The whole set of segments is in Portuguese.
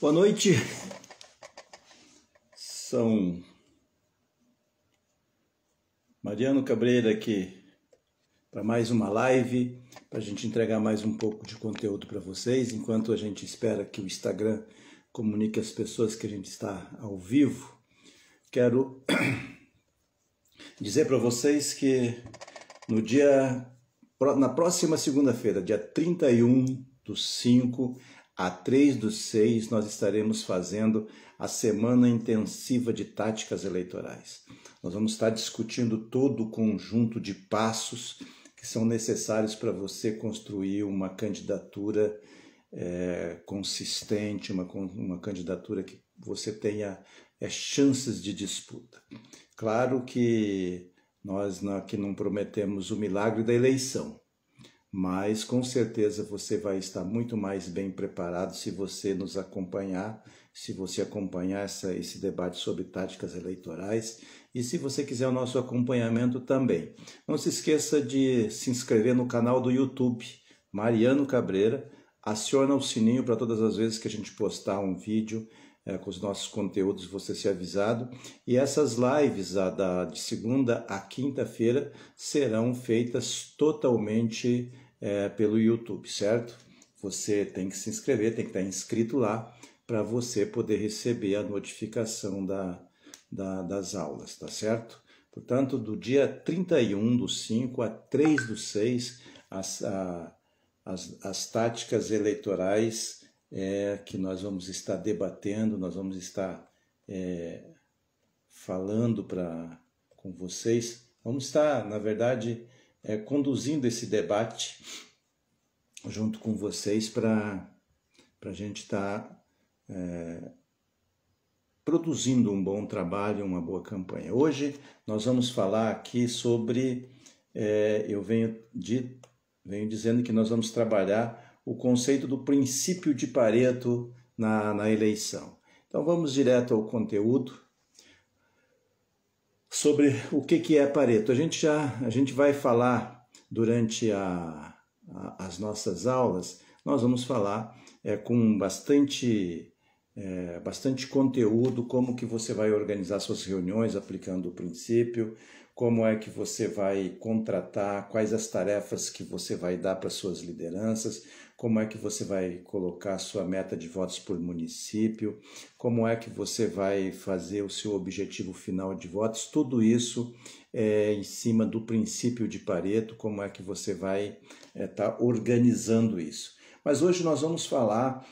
Boa noite, são Mariano Cabreira aqui para mais uma live, para a gente entregar mais um pouco de conteúdo para vocês, enquanto a gente espera que o Instagram comunique às pessoas que a gente está ao vivo. Quero dizer para vocês que na próxima segunda-feira, dia 31/5 a 3/6, nós estaremos fazendo a Semana Intensiva de Táticas Eleitorais. Nós vamos estar discutindo todo o conjunto de passos que são necessários para você construir uma candidatura consistente, uma candidatura que você tenha chances de disputa. Claro que nós aqui não prometemos o milagre da eleição, mas com certeza você vai estar muito mais bem preparado se você nos acompanhar, se você acompanhar esse debate sobre táticas eleitorais e se você quiser o nosso acompanhamento também. Não se esqueça de se inscrever no canal do YouTube, Mariano Cabreira, aciona o sininho para todas as vezes que a gente postar um vídeo com os nossos conteúdos você ser avisado. E essas lives de segunda a quinta-feira serão feitas totalmente pelo YouTube, certo? Você tem que se inscrever, tem que estar inscrito lá para você poder receber a notificação das aulas, tá certo? Portanto, do dia 31/5 a 3/6, as táticas eleitorais que nós vamos estar debatendo, nós vamos estar falando com vocês, vamos estar, na verdade, conduzindo esse debate junto com vocês para a gente estar produzindo um bom trabalho, uma boa campanha. Hoje nós vamos falar aqui sobre, eu venho dizendo que nós vamos trabalhar o conceito do princípio de Pareto na eleição. Então vamos direto ao conteúdo. Sobre o que é Pareto. A gente vai falar durante as nossas aulas, nós vamos falar com bastante conteúdo, como que você vai organizar suas reuniões aplicando o princípio, como é que você vai contratar, quais as tarefas que você vai dar para suas lideranças, como é que você vai colocar sua meta de votos por município, como é que você vai fazer o seu objetivo final de votos, tudo isso em cima do princípio de Pareto, como é que você vai estar organizando isso. Mas hoje nós vamos falar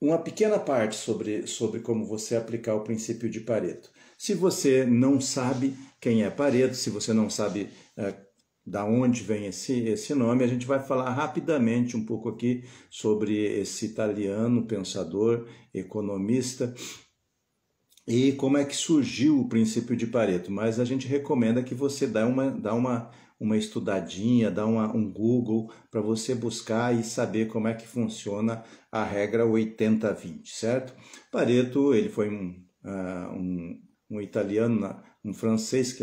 uma pequena parte sobre como você aplicar o princípio de Pareto. Se você não sabe quem é Pareto, se você não sabe da onde vem esse nome, a gente vai falar rapidamente um pouco aqui sobre esse italiano pensador, economista, e como é que surgiu o princípio de Pareto. Mas a gente recomenda que você dá uma estudadinha, dá um Google para você buscar e saber como é que funciona a regra 80-20, certo? Pareto, ele foi um italiano, um francês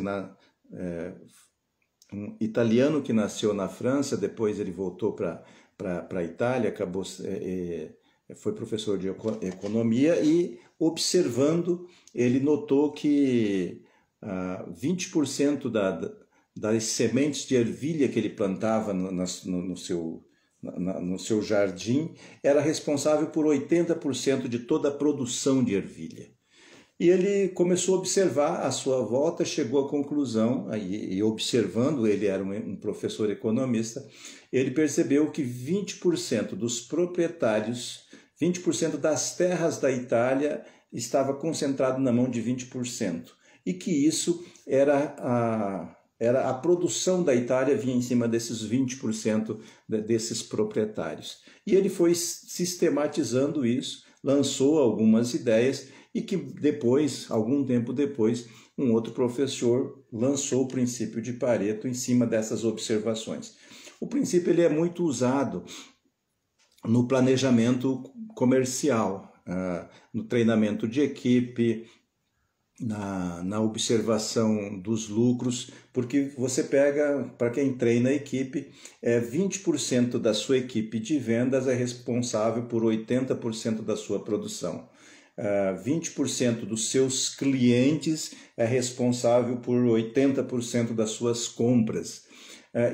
um italiano que nasceu na França, depois ele voltou para a Itália, foi professor de economia e, observando, ele notou que 20% das sementes de ervilha que ele plantava no seu jardim era responsável por 80% de toda a produção de ervilha. E ele começou a observar à sua volta, chegou à conclusão, e observando, ele era um professor economista, ele percebeu que 20% dos proprietários, 20% das terras da Itália estava concentrado na mão de 20%, e que isso era a produção da Itália vinha em cima desses 20% desses proprietários. E ele foi sistematizando isso, lançou algumas ideias e que depois, algum tempo depois, um outro professor lançou o princípio de Pareto em cima dessas observações. O princípio ele é muito usado no planejamento comercial, no treinamento de equipe, na observação dos lucros, porque você pega, para quem treina a equipe, 20% da sua equipe de vendas é responsável por 80% da sua produção. 20% dos seus clientes é responsável por 80% das suas compras.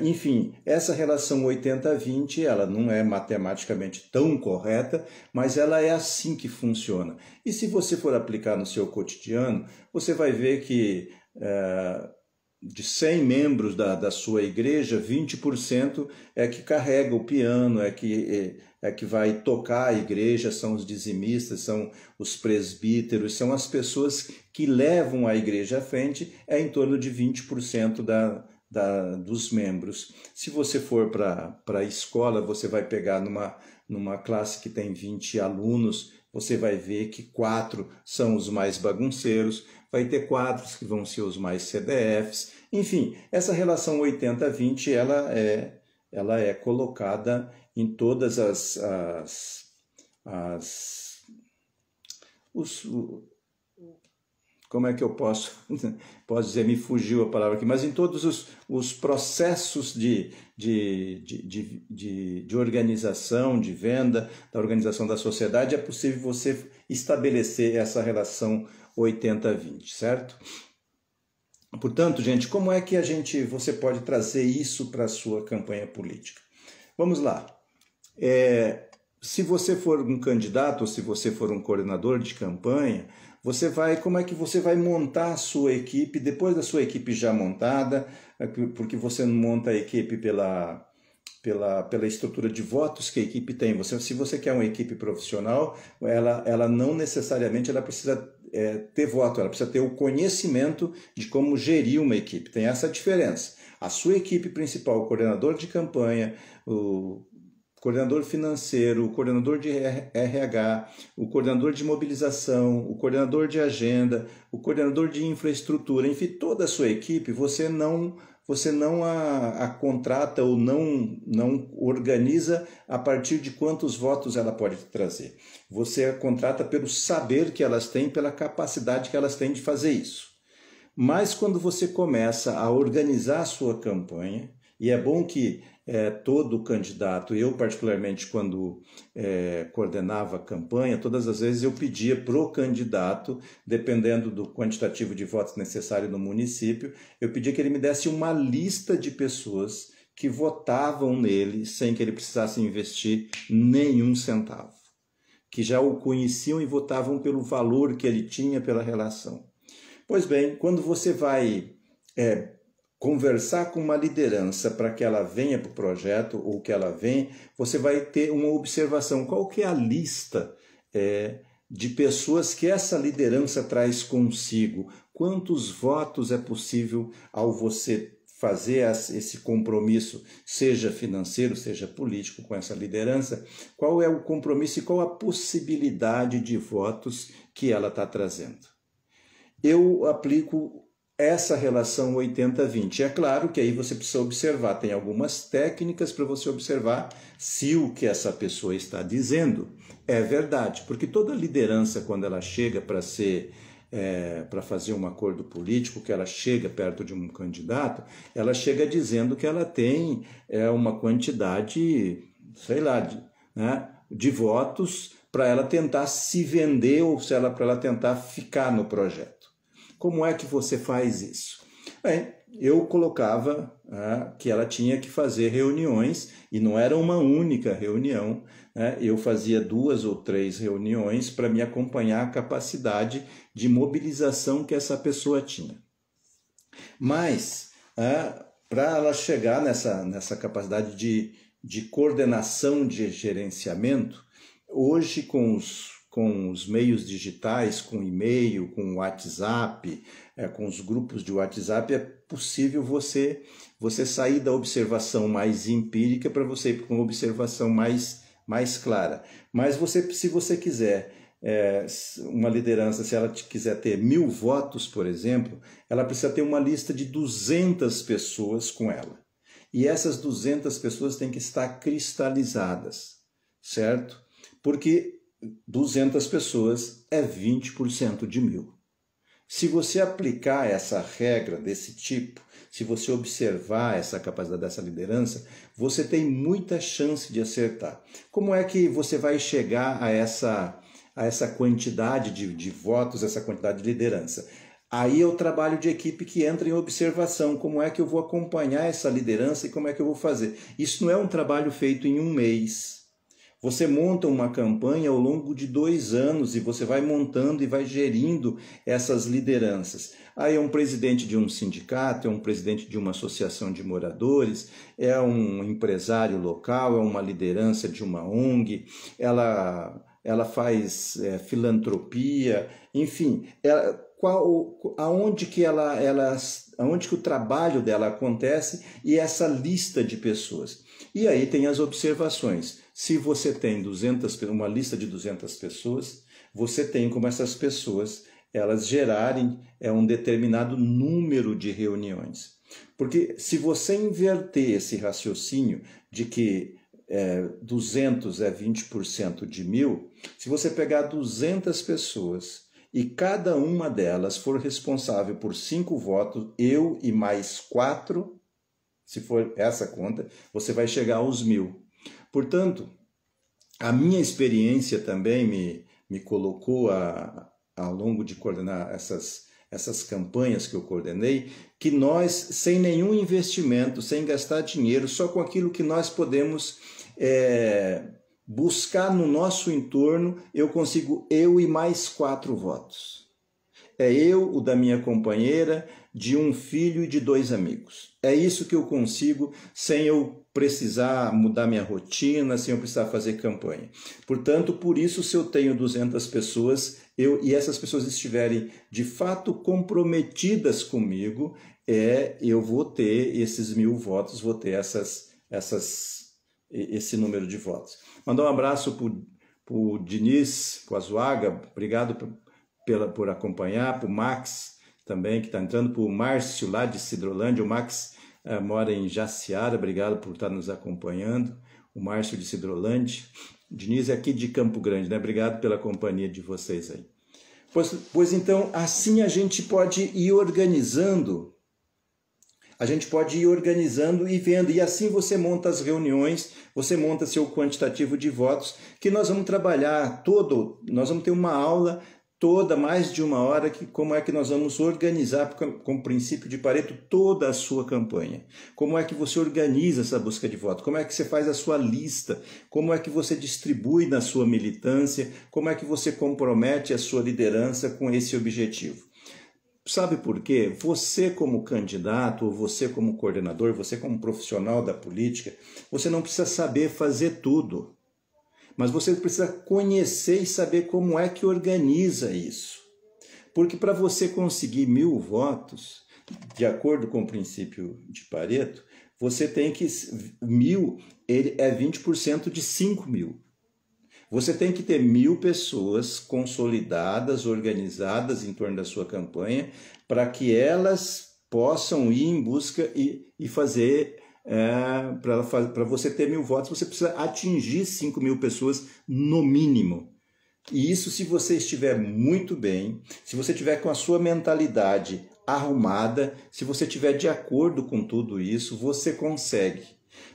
Enfim, essa relação 80-20, ela não é matematicamente tão correta, mas ela é assim que funciona. E se você for aplicar no seu cotidiano, você vai ver que de 100 membros da sua igreja, 20% é que carrega o piano, é que vai tocar a igreja, são os dizimistas, são os presbíteros, são as pessoas que levam a igreja à frente, é em torno de 20% dos membros. Se você for para a escola, você vai pegar numa classe que tem 20 alunos, você vai ver que 4 são os mais bagunceiros, vai ter 4 que vão ser os mais CDFs. Enfim, essa relação 80-20 ela é colocada em todas como é que eu posso dizer, me fugiu a palavra aqui, mas em todos os processos de organização, de venda, da organização da sociedade, é possível você estabelecer essa relação 80-20, certo? Portanto, gente, como é que você pode trazer isso para a sua campanha política? Vamos lá. Se você for um candidato ou se você for um coordenador de campanha, como é que você vai montar a sua equipe, depois da sua equipe já montada, porque você não monta a equipe pela estrutura de votos que a equipe tem. Se você quer uma equipe profissional, ela não necessariamente ela precisa ter voto, ela precisa ter o conhecimento de como gerir uma equipe. Tem essa diferença. A sua equipe principal, o coordenador de campanha, o coordenador financeiro, o coordenador de RH, o coordenador de mobilização, o coordenador de agenda, o coordenador de infraestrutura, enfim, toda a sua equipe, você não a contrata ou não organiza a partir de quantos votos ela pode trazer. Você a contrata pelo saber que elas têm, pela capacidade que elas têm de fazer isso. Mas quando você começa a organizar a sua campanha, e é bom que todo candidato, eu particularmente quando coordenava a campanha, todas as vezes eu pedia para o candidato, dependendo do quantitativo de votos necessário no município, eu pedia que ele me desse uma lista de pessoas que votavam nele sem que ele precisasse investir nenhum centavo, que já o conheciam e votavam pelo valor que ele tinha pela relação. Pois bem, quando você vai conversar com uma liderança para que ela venha para o projeto ou que ela venha, você vai ter uma observação. Qual que é a lista de pessoas que essa liderança traz consigo? Quantos votos é possível ao você fazer esse compromisso, seja financeiro, seja político, com essa liderança? Qual é o compromisso e qual a possibilidade de votos que ela está trazendo? Eu aplico essa relação 80-20. É claro que aí você precisa observar, tem algumas técnicas para você observar se o que essa pessoa está dizendo é verdade, porque toda liderança, quando ela chega para fazer um acordo político, que ela chega perto de um candidato, ela chega dizendo que ela tem uma quantidade, sei lá, de votos para ela tentar se vender ou para ela tentar ficar no projeto. Como é que você faz isso? Bem, eu colocava que ela tinha que fazer reuniões, e não era uma única reunião, eu fazia 2 ou 3 reuniões para me acompanhar a capacidade de mobilização que essa pessoa tinha. Mas, para ela chegar nessa capacidade de coordenação de gerenciamento, hoje com os meios digitais, com e-mail, com WhatsApp, com os grupos de WhatsApp, é possível você sair da observação mais empírica para você ir para uma observação mais clara. Mas se você quiser uma liderança, se ela quiser ter 1000 votos, por exemplo, ela precisa ter uma lista de 200 pessoas com ela. E essas 200 pessoas têm que estar cristalizadas, certo? Porque 200 pessoas é 20% de 1000. Se você aplicar essa regra desse tipo, se você observar essa capacidade dessa liderança, você tem muita chance de acertar. Como é que você vai chegar a essa quantidade de votos, essa quantidade de liderança? Aí é o trabalho de equipe que entra em observação. Como é que eu vou acompanhar essa liderança e como é que eu vou fazer? Isso não é um trabalho feito em um mês. Você monta uma campanha ao longo de 2 anos e você vai montando e vai gerindo essas lideranças. Aí é um presidente de um sindicato, é um presidente de uma associação de moradores, é um empresário local, é uma liderança de uma ONG, ela faz filantropia, enfim, aonde que o trabalho dela acontece e essa lista de pessoas. E aí tem as observações. Se você tem uma lista de 200 pessoas, você tem como essas pessoas elas gerarem um determinado número de reuniões. Porque se você inverter esse raciocínio de que 200 é 20% de 1000, se você pegar 200 pessoas e cada uma delas for responsável por 5 votos, eu e mais 4, se for essa conta, você vai chegar aos 1000. Portanto, a minha experiência também me colocou ao longo de coordenar essas campanhas que eu coordenei, que nós, sem nenhum investimento, sem gastar dinheiro, só com aquilo que nós podemos buscar no nosso entorno, eu consigo eu e mais 4 votos. É eu, o da minha companheira, de um filho e de 2 amigos. É isso que eu consigo sem eu precisar mudar minha rotina, sem eu precisar fazer campanha. Portanto, por isso, se eu tenho 200 pessoas e essas pessoas estiverem de fato comprometidas comigo, eu vou ter esses 1000 votos, vou ter esse número de votos. Mandar um abraço para o Diniz Coazuaga, obrigado por acompanhar, para o Max também, que está entrando, para o Márcio lá de Sidrolândia. O Max mora em Jaciara, obrigado por estar nos acompanhando. O Márcio de Sidrolândia. O Diniz é aqui de Campo Grande, né? Obrigado pela companhia de vocês aí. Pois então, assim a gente pode ir organizando. A gente pode ir organizando e vendo, e assim você monta as reuniões, você monta seu quantitativo de votos, que nós vamos trabalhar nós vamos ter uma aula toda, mais de 1 hora, como é que nós vamos organizar, com o princípio de Pareto, toda a sua campanha. Como é que você organiza essa busca de voto? Como é que você faz a sua lista? Como é que você distribui na sua militância? Como é que você compromete a sua liderança com esse objetivo? Sabe por quê? Você como candidato, ou você como coordenador, você como profissional da política, você não precisa saber fazer tudo. Mas você precisa conhecer e saber como é que organiza isso. Porque para você conseguir 1000 votos, de acordo com o princípio de Pareto, você tem que... 1000 é 20% de 5.000. Você tem que ter 1000 pessoas consolidadas, organizadas em torno da sua campanha, para que elas possam ir em busca e fazer... para você ter 1000 votos, você precisa atingir 5.000 pessoas no mínimo. E isso se você estiver muito bem, se você estiver com a sua mentalidade arrumada, se você estiver de acordo com tudo isso, você consegue.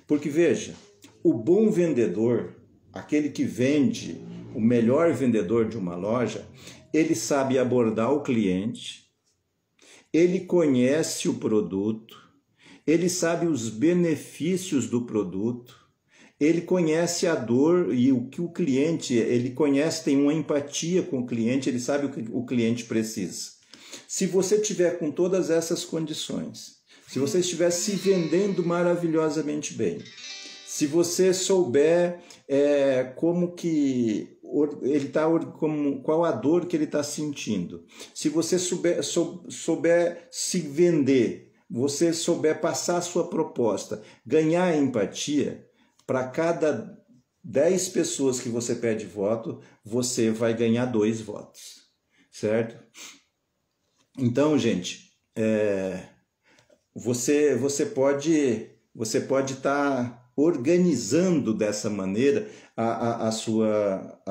Porque veja, o bom vendedor, aquele que vende, o melhor vendedor de uma loja, ele sabe abordar o cliente, ele conhece o produto, ele sabe os benefícios do produto, ele conhece a dor e o que o cliente, ele conhece, tem uma empatia com o cliente, ele sabe o que o cliente precisa. Se você tiver com todas essas condições, se você estiver se vendendo maravilhosamente bem, se você souber como que ele tá, qual a dor que ele está sentindo, se você souber se vender, você souber passar a sua proposta, ganhar empatia, para cada 10 pessoas que você pede voto, você vai ganhar 2 votos, certo? Então, gente, você pode estar organizando dessa maneira a sua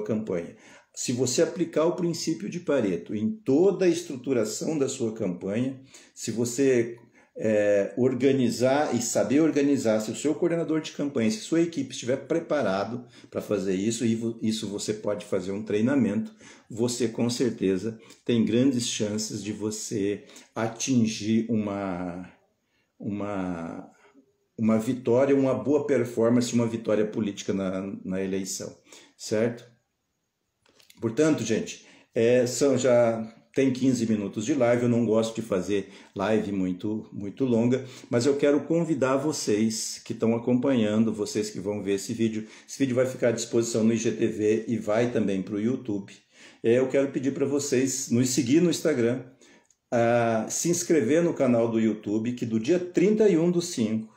campanha. se você aplicar o princípio de Pareto em toda a estruturação da sua campanha, se você organizar e saber organizar, se o seu coordenador de campanha, se sua equipe estiver preparado para fazer isso, e isso você pode fazer um treinamento, você com certeza tem grandes chances de você atingir uma vitória, uma boa performance, uma vitória política na eleição, certo? Portanto, gente, já tem 15 minutos de live, eu não gosto de fazer live muito longa, mas eu quero convidar vocês que estão acompanhando, vocês que vão ver esse vídeo vai ficar à disposição no IGTV e vai também para o YouTube. Eu quero pedir para vocês nos seguir no Instagram, se inscrever no canal do YouTube, que do dia 31/5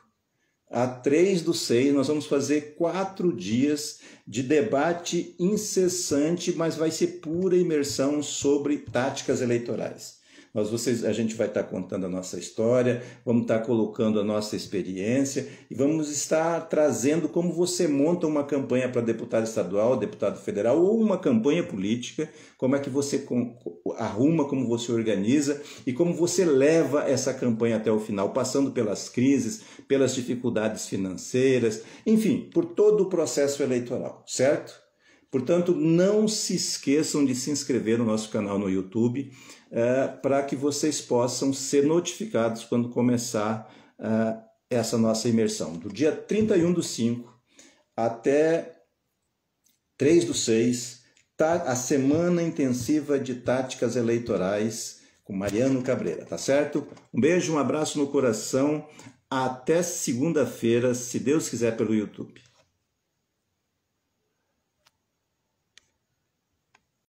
a 3/6 nós vamos fazer 4 dias de debate incessante, mas vai ser pura imersão sobre táticas eleitorais. A gente vai estar contando a nossa história, vamos estar colocando a nossa experiência e vamos estar trazendo como você monta uma campanha para deputado estadual, deputado federal ou uma campanha política, como é que você arruma, como você organiza e como você leva essa campanha até o final, passando pelas crises, pelas dificuldades financeiras, enfim, por todo o processo eleitoral, certo? Portanto, não se esqueçam de se inscrever no nosso canal no YouTube para que vocês possam ser notificados quando começar essa nossa imersão. Do dia 31/5 até 3/6, a Semana Intensiva de Táticas Eleitorais com Mariano Cabreira, tá certo? Um beijo, um abraço no coração, até segunda-feira, se Deus quiser, pelo YouTube.